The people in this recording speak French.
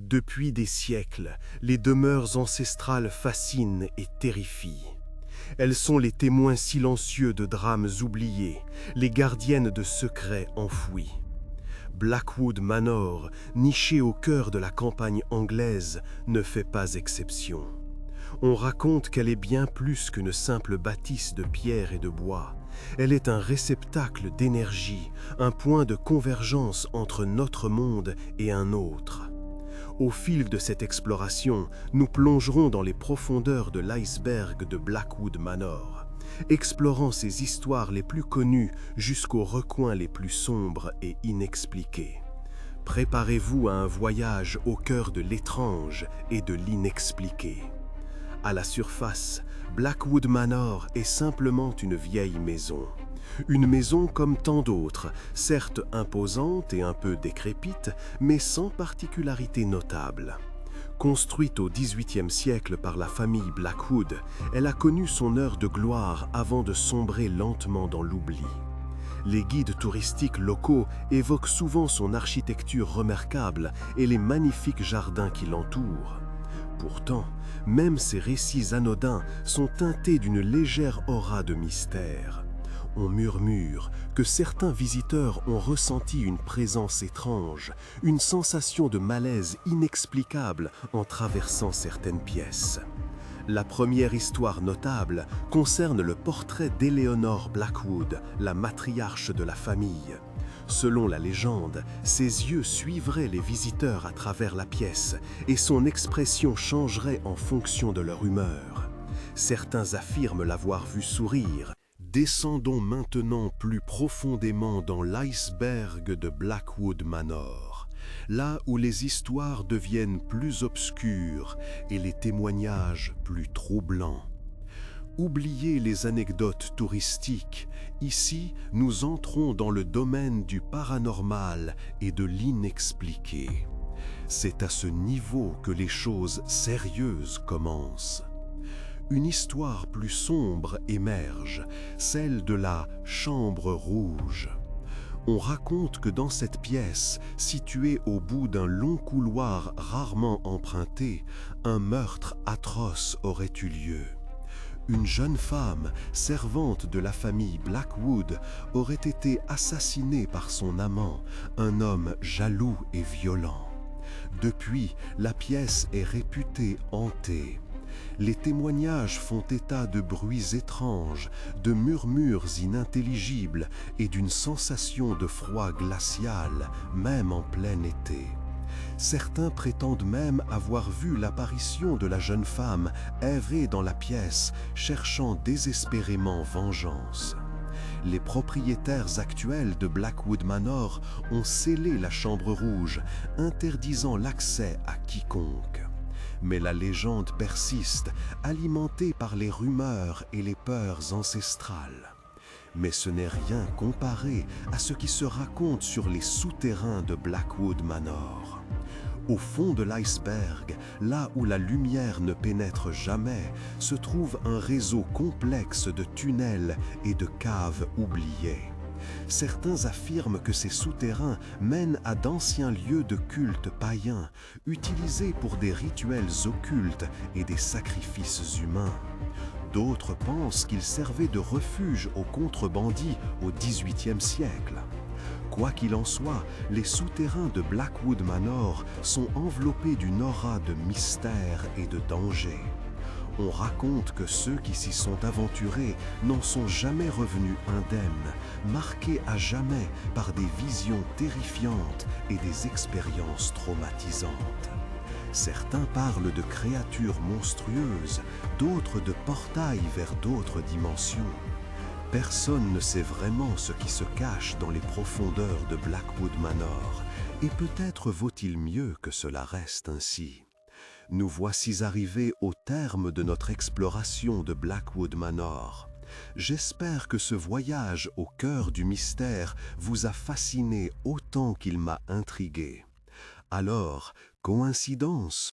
Depuis des siècles, les demeures ancestrales fascinent et terrifient. Elles sont les témoins silencieux de drames oubliés, les gardiennes de secrets enfouis. Blackwood Manor, niché au cœur de la campagne anglaise, ne fait pas exception. On raconte qu'elle est bien plus qu'une simple bâtisse de pierre et de bois. Elle est un réceptacle d'énergie, un point de convergence entre notre monde et un autre. Au fil de cette exploration, nous plongerons dans les profondeurs de l'iceberg de Blackwood Manor, explorant ses histoires les plus connues jusqu'aux recoins les plus sombres et inexpliqués. Préparez-vous à un voyage au cœur de l'étrange et de l'inexpliqué. À la surface, Blackwood Manor est simplement une vieille maison. Une maison comme tant d'autres, certes imposante et un peu décrépite, mais sans particularité notable. Construite au XVIIIe siècle par la famille Blackwood, elle a connu son heure de gloire avant de sombrer lentement dans l'oubli. Les guides touristiques locaux évoquent souvent son architecture remarquable et les magnifiques jardins qui l'entourent. Pourtant, même ces récits anodins sont teintés d'une légère aura de mystère. On murmure que certains visiteurs ont ressenti une présence étrange, une sensation de malaise inexplicable en traversant certaines pièces. La première histoire notable concerne le portrait d'Eleanor Blackwood, la matriarche de la famille. Selon la légende, ses yeux suivraient les visiteurs à travers la pièce et son expression changerait en fonction de leur humeur. Certains affirment l'avoir vue sourire. Descendons maintenant plus profondément dans l'iceberg de Blackwood Manor, là où les histoires deviennent plus obscures et les témoignages plus troublants. Oubliez les anecdotes touristiques, ici nous entrons dans le domaine du paranormal et de l'inexpliqué. C'est à ce niveau que les choses sérieuses commencent. Une histoire plus sombre émerge, celle de la Chambre Rouge. On raconte que dans cette pièce, située au bout d'un long couloir rarement emprunté, un meurtre atroce aurait eu lieu. Une jeune femme, servante de la famille Blackwood, aurait été assassinée par son amant, un homme jaloux et violent. Depuis, la pièce est réputée hantée. Les témoignages font état de bruits étranges, de murmures inintelligibles et d'une sensation de froid glacial, même en plein été. Certains prétendent même avoir vu l'apparition de la jeune femme errer dans la pièce, cherchant désespérément vengeance. Les propriétaires actuels de Blackwood Manor ont scellé la Chambre Rouge, interdisant l'accès à quiconque. Mais la légende persiste, alimentée par les rumeurs et les peurs ancestrales. Mais ce n'est rien comparé à ce qui se raconte sur les souterrains de Blackwood Manor. Au fond de l'iceberg, là où la lumière ne pénètre jamais, se trouve un réseau complexe de tunnels et de caves oubliées. Certains affirment que ces souterrains mènent à d'anciens lieux de culte païens, utilisés pour des rituels occultes et des sacrifices humains. D'autres pensent qu'ils servaient de refuge aux contrebandiers au XVIIIe siècle. Quoi qu'il en soit, les souterrains de Blackwood Manor sont enveloppés d'une aura de mystère et de danger. On raconte que ceux qui s'y sont aventurés n'en sont jamais revenus indemnes, marqués à jamais par des visions terrifiantes et des expériences traumatisantes. Certains parlent de créatures monstrueuses, d'autres de portails vers d'autres dimensions. Personne ne sait vraiment ce qui se cache dans les profondeurs de Blackwood Manor, et peut-être vaut-il mieux que cela reste ainsi. Nous voici arrivés au terme de notre exploration de Blackwood Manor. J'espère que ce voyage au cœur du mystère vous a fasciné autant qu'il m'a intrigué. Alors, coïncidence